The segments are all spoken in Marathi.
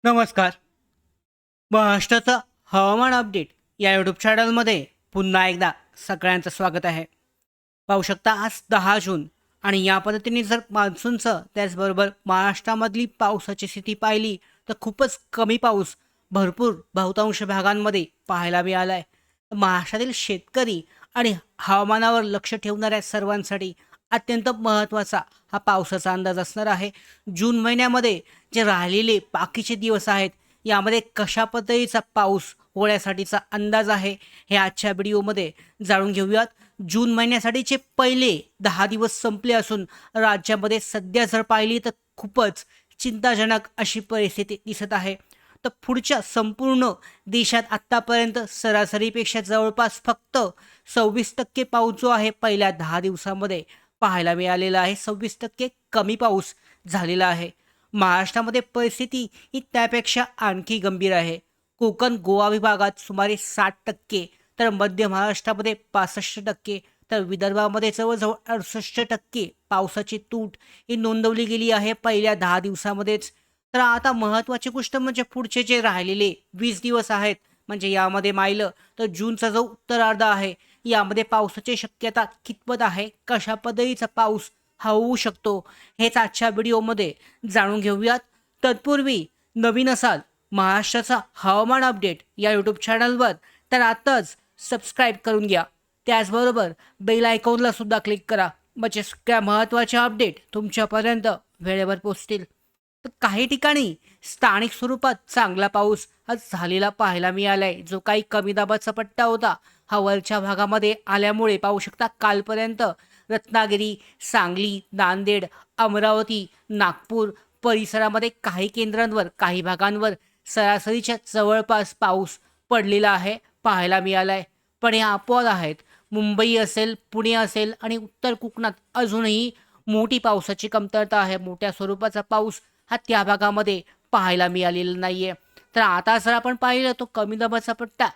नमस्कार. महाराष्ट्राचा हवामान अपडेट या यूट्यूब चॅनलमध्ये पुन्हा एकदा सगळ्यांचं स्वागत आहे. पाहू शकता आज 10 जून आणि या पद्धतीने जर मान्सूनचं त्याचबरोबर महाराष्ट्रामधली पावसाची स्थिती पाहिली तर खूपच कमी पाऊस भरपूर बहुतांश भागांमध्ये पाहायला मिळाला आहे. महाराष्ट्रातील शेतकरी आणि हवामानावर लक्ष ठेवणाऱ्या सर्वांसाठी अत्यंत महत्त्वाचा हा पावसाचा अंदाज असणार आहे. जून महिन्यामध्ये जे राहिलेले बाकीचे दिवस आहेत यामध्ये कशा पद्धतीचा पाऊस होण्यासाठीचा अंदाज आहे हे आजच्या व्हिडिओमध्ये जाणून घेऊयात. जून महिन्यासाठीचे पहिले 10 दिवस संपले असून राज्यामध्ये सध्या जर पाहिली तर खूपच चिंताजनक अशी परिस्थिती दिसत आहे. तर पुढच्या संपूर्ण देशात आत्तापर्यंत सरासरीपेक्षा जवळपास फक्त 26% पाऊस जो आहे पहिल्या 10 दिवसामध्ये पाहायला मिळालेला आहे. 26% कमी पाऊस झालेला आहे. महाराष्ट्रामध्ये परिस्थिती ही त्यापेक्षा आणखी गंभीर आहे. कोकण गोवा विभागात सुमारे 60%, तर मध्य महाराष्ट्रामध्ये 65%, तर विदर्भामध्ये जवळजवळ 68% पावसाची तूट ही नोंदवली गेली आहे पहिल्या 10 दिवसामध्येच. तर आता महत्त्वाची गोष्ट म्हणजे पुढचे जे राहिलेले 20 दिवस आहेत, म्हणजे यामध्ये पाहिलं तर जूनचा जो उत्तरार्ध आहे यामध्ये पावसाची शक्यता कितपत आहे, कशा पद्धतीचा पाऊस हा होऊ शकतो, हेच आजच्या व्हिडिओमध्ये जाणून घेऊयात. तत्पूर्वी नवीन असाल महाराष्ट्राचा हवामान अपडेट या यूट्यूब चॅनलवर तर आत्ताच सबस्क्राईब करून घ्या. त्याचबरोबर बेल आयकॉनला सुद्धा क्लिक करा, म्हणजे सगळ्या महत्त्वाचे अपडेट तुमच्यापर्यंत वेळेवर पोहोचतील. तर काही ठिकाणी स्थानिक स्वरूपात चांगला पाऊस हा झालेला पाहायला मिळालाय. जो काही कमी दाबाचा पट्टा होता हा वरच्या भागामध्ये आल्यामुळे पाहू शकता कालपर्यंत रत्नागिरी, सांगली, नांदेड, अमरावती, नागपूर परिसरामध्ये काही केंद्रांवर काही भागांवर सरासरीच्या जवळपास पाऊस पडलेला आहे पाहायला मिळालाय. पण या अपवाद आहेत. मुंबई असेल, पुणे असेल आणि उत्तर कोकणात अजूनही मोठी पावसाची कमतरता आहे. मोठ्या स्वरूपाचा पाऊस हा त्या भागामध्ये पाहायला मिळालेला नाहीये. तर आता जर आपण पाहिलं तो कमी दाबाचा पट्टा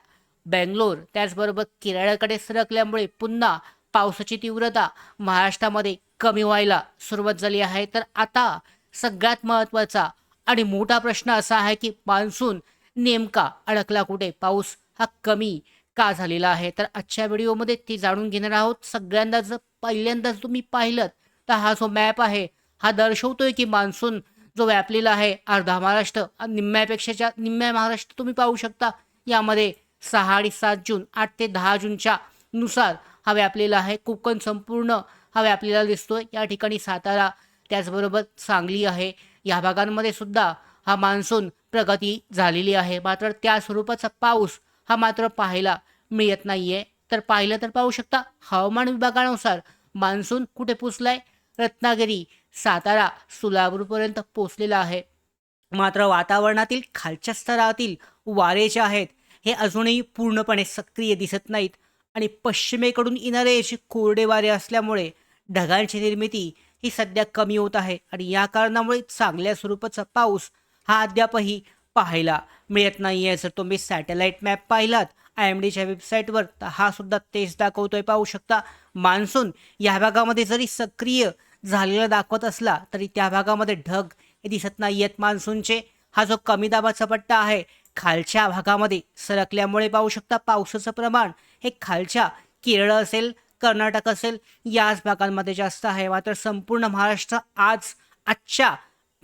बेंगलोर त्याचबरोबर केरळकडे सरकल्यामुळे पुन्हा पावसाची तीव्रता महाराष्ट्रामध्ये कमी व्हायला सुरुवात झाली आहे. तर आता सगळ्यात महत्त्वाचा आणि मोठा प्रश्न असा आहे की मान्सून नेमका अडकला कुठे, पाऊस हा कमी का झालेला आहे. तर आजच्या व्हिडिओमध्ये ते जाणून घेणार आहोत. सगळ्यांदा जर पहिल्यांदाच तुम्ही पाहिलं तर हा जो मॅप आहे हा दर्शवतोय की मान्सून जो व्यापलेला आहे अर्धा महाराष्ट्र, निम्म्यापेक्षा निम्म्या महाराष्ट्र तुम्ही पाहू शकता. यामध्ये 6 आणि 7 जून, 8 ते 10 जूनच्या नुसार हा व्यापलेला आहे. कोकण संपूर्ण हा व्यापलेला दिसतोय. या ठिकाणी सातारा त्याचबरोबर सांगली आहे. या भागांमध्ये सुद्धा हा मान्सून प्रगती झालेली आहे. मात्र त्या स्वरूपाचा पाऊस हा मात्र पाहायला मिळत नाहीये. तर पाहिलं तर पाहू शकता हवामान विभागानुसार मान्सून कुठे पोचलाय, रत्नागिरी, सातारा, सोलापूरपर्यंत पोचलेला आहे. मात्र वातावरणातील खालच्या स्तरातील वारे जे आहेत हे अजूनही पूर्णपणे सक्रिय दिसत नाहीत आणि पश्चिमेकडून येणारे असे कोरडे वारे असल्यामुळे ढगांची निर्मिती ही सध्या कमी होत आहे आणि या कारणामुळे चांगल्या स्वरूपाचा पाऊस हा अद्यापही पाहायला मिळत नाही आहे. जर तुम्ही सॅटेलाईट मॅप पाहिलात IMDच्या वेबसाईटवर तर हा सुद्धा तेच दाखवतोय. पाहू शकता मान्सून या भागामध्ये जरी सक्रिय झालेला दाखवत असला तरी त्या भागामध्ये ढग हे दिसत नाही आहेत मान्सूनचे. हा जो कमी दाबाचा पट्टा आहे खालच्या भागामध्ये सरकल्यामुळे पाहू शकता पावसाचं प्रमाण हे खालच्या केरळ असेल, कर्नाटक असेल याच भागांमध्ये जास्त आहे. मात्र संपूर्ण महाराष्ट्र आजच्या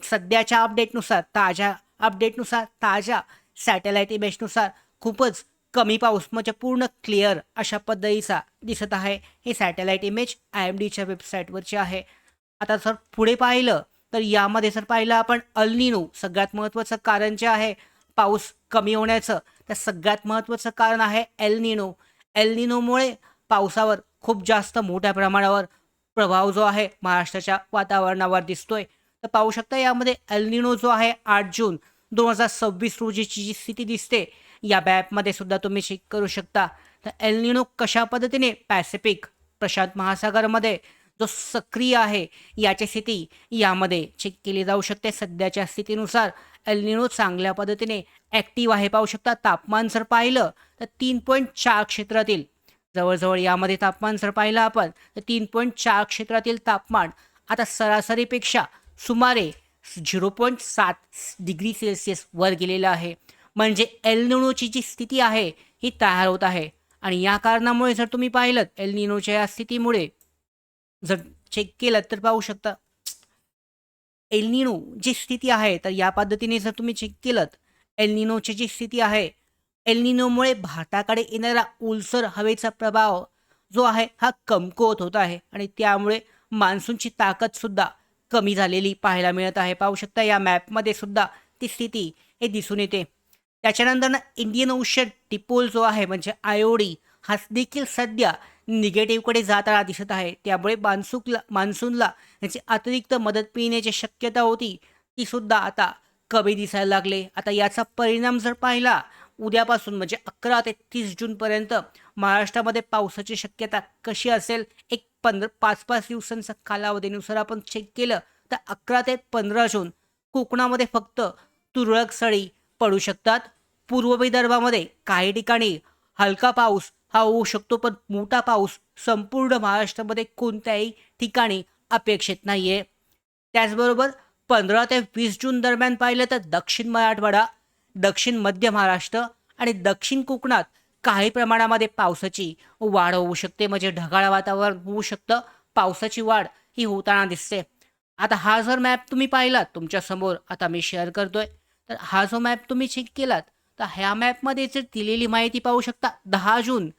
सध्याच्या अपडेटनुसार, ताज्या अपडेटनुसार, ताज्या सॅटेलाईट इमेजनुसार खूपच कमी पाऊस म्हणजे पूर्ण क्लिअर अशा पद्धतीचा दिसत आहे. हे सॅटेलाईट इमेज IMDच्या वेबसाईटवरची आहे. आता जर पुढे पाहिलं तर यामध्ये जर पाहिलं आपण अल्निनो सगळ्यात महत्त्वाचं कारण जे आहे पाऊस कमी होण्याचं, तर सगळ्यात महत्त्वाचं कारण आहे एल निनोमुळे पावसावर खूप जास्त मोठ्या प्रमाणावर प्रभाव जो आहे महाराष्ट्राच्या वातावरणावर दिसतोय. तर पाहू शकता यामध्ये एल जो आहे 8 जून 2026 रोजीची जी स्थिती दिसते या मॅपमध्ये सुद्धा तुम्ही चेक करू शकता. तर एल कशा पद्धतीने पॅसिफिक प्रशांत महासागरामध्ये जो सक्रिय आहे याची स्थिती यामध्ये चेक केली जाऊ शकते. सध्याच्या स्थितीनुसार एल चांगल्या पद्धतीने ॲक्टिव्ह आहे. पाहू शकता तापमान जर पाहिलं तर 3.4 क्षेत्रातील जवळजवळ यामध्ये तापमान जर पाहिलं आपण तर 3.4 क्षेत्रातील तापमान आता सरासरीपेक्षा सुमारे 0.7 डिग्री सेल्सिअस वर गेलेलं आहे. म्हणजे एल निनोची जी स्थिती आहे ही तयार होत आहे. आणि या कारणामुळे जर तुम्ही पाहिलं एल निनोच्या या स्थितीमुळे जर चेक केलं तर पाहू शकता एल निनो जी स्थिती आहे, तर या पद्धतीने जर तुम्ही चेक केलं एल निनोची जी स्थिती आहे, एल निनोमुळे भारताकडे येणारा ओलसर हवेचा प्रभाव जो आहे हा कमकुवत होत आहे आणि त्यामुळे मान्सूनची ताकदसुद्धा कमी झालेली पाहायला मिळत आहे. पाहू शकता या मॅपमध्ये सुद्धा ती स्थिती हे दिसून येते. त्याच्यानंतर ना इंडियन ओशन डिपोल जो आहे म्हणजे आयोडी हा देखील सध्या निगेटिव्हकडे जाताना दिसत आहे. त्यामुळे मान्सूनला याची अतिरिक्त मदत मिळण्याची शक्यता होती ती सुद्धा आता कमी दिसायला लागले. आता याचा परिणाम जर पाहिला उद्यापासून म्हणजे 11 ते 30 जूनपर्यंत महाराष्ट्रामध्ये पावसाची शक्यता कशी असेल एक 5-5 दिवसांचा कालावधीनुसार आपण चेक केलं तर 11 ते 15 जून कोकणामध्ये फक्त तुरळक सरी पडू शकतात. पूर्व विदर्भामध्ये काही ठिकाणी हलका पाऊस हा होऊ शकतो, पण मोठा पाऊस संपूर्ण महाराष्ट्रामध्ये कोणत्याही ठिकाणी अपेक्षित नाहीये. त्याचबरोबर 15 ते 20 जून दरम्यान पाहिलं तर दक्षिण मराठवाडा, दक्षिण मध्य महाराष्ट्र आणि दक्षिण कोकणात काही प्रमाणामध्ये पावसाची वाढ होऊ शकते. म्हणजे ढगाळ वातावरण होऊ शकतं. पावसाची वाढ ही होताना दिसते. आता हा जर मॅप तुम्ही पाहिलात तुमच्यासमोर आता मी शेअर करतोय, तर हा जो मॅप तुम्ही चेक केलात तर ह्या मॅपमध्ये जर दिलेली माहिती पाहू शकता 10 जून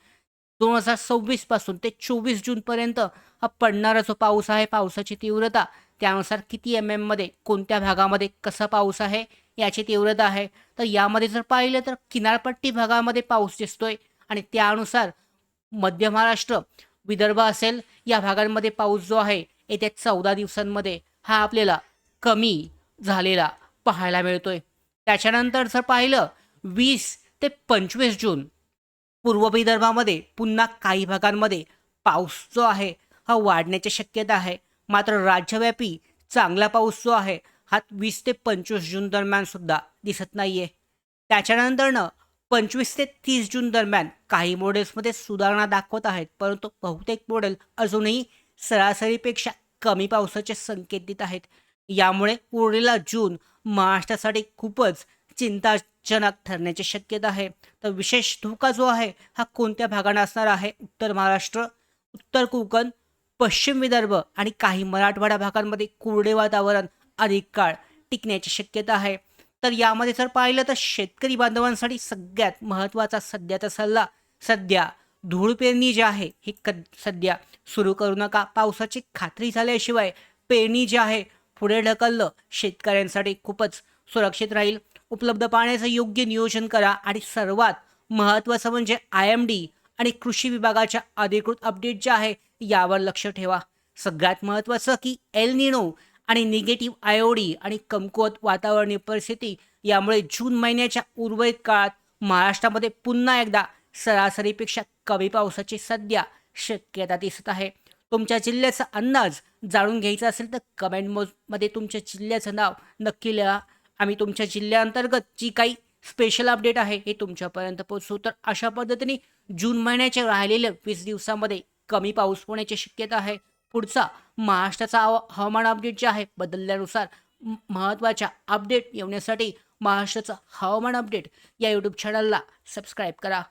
2026 पासून ते 24 जूनपर्यंत हा पडणारा जो पाऊस आहे, पावसाची तीव्रता त्यानुसार किती मध्ये कोणत्या भागामध्ये कसा पाऊस आहे याची तीव्रता आहे. तर यामध्ये जर पाहिलं तर किनारपट्टी भागामध्ये पाऊस दिसतोय आणि त्यानुसार मध्य महाराष्ट्र, विदर्भ असेल या भागांमध्ये पाऊस जो आहे येत्या 14 दिवसांमध्ये हा आपल्याला कमी झालेला पाहायला मिळतोय. त्याच्यानंतर जर पाहिलं 20 ते 25 जून पूर्व विदर्भामध्ये पुन्हा काही भागांमध्ये पाऊस जो आहे हा वाढण्याची शक्यता आहे. मात्र राज्यव्यापी चांगला पाऊस जो आहे हा 20 ते 25 जून दरम्यान सुद्धा दिसत नाहीये. त्याच्यानंतरनं 25 ते 30 जून दरम्यान काही मॉडेल्समध्ये सुधारणा दाखवत आहेत, परंतु बहुतेक मॉडेल अजूनही सरासरीपेक्षा कमी पावसाचे संकेत देत आहेत. यामुळे उरलेला जून महाराष्ट्रासाठी खूपच चिंताजनक ठरण्याची शक्यता आहे. तर विशेष धोका जो आहे हा कोणत्या भागांना असणार आहे? उत्तर महाराष्ट्र, उत्तर कोकण, पश्चिम विदर्भ आणि काही मराठवाडा भागांमध्ये कोरडे वातावरण अधिक काळ टिकण्याची शक्यता आहे. तर यामध्ये जर पाहिलं तर शेतकरी बांधवांसाठी सगळ्यात महत्त्वाचा सध्याचा सल्ला सध्या धूळ पेरणी जी आहे ही सध्या सुरू करू नका. पावसाची खात्री झाल्याशिवाय पेरणी जी आहे पुढे ढकललं शेतकऱ्यांसाठी खूपच सुरक्षित राहील. उपलब्ध पाण्याचं योग्य नियोजन करा आणि सर्वात महत्त्वाचं म्हणजे IMD आणि कृषी विभागाच्या अधिकृत अपडेट जे आहे यावर लक्ष ठेवा. सगळ्यात महत्त्वाचं की एल निनो आणि निगेटिव्ह आयोडी आणि कमकुवत वातावरणीय परिस्थिती यामुळे जून महिन्याच्या उर्वरित काळात महाराष्ट्रामध्ये पुन्हा एकदा सरासरीपेक्षा कमी पावसाची सध्या शक्यता दिसत आहे. तुमच्या जिल्ह्याचा अंदाज जाणून घ्यायचा असेल तर कमेंटमध्ये तुमच्या जिल्ह्याचं नाव नक्की लिहा. आम्ही तुमच्या जिल्ह्याअंतर्गत जी काही स्पेशल अपडेट आहे हे तुमच्यापर्यंत पोहोचवू. तर अशा पद्धतीने जून महिन्याच्या राहिलेल्या 20 दिवसामध्ये कमी पाऊस होण्याची शक्यता आहे. पुढचा महाराष्ट्राचा हवामान अपडेट जे आहे बदलल्यानुसार महत्त्वाच्या अपडेट येण्यासाठी महाराष्ट्राचा हवामान अपडेट या यूट्यूब चॅनलला सबस्क्राईब करा.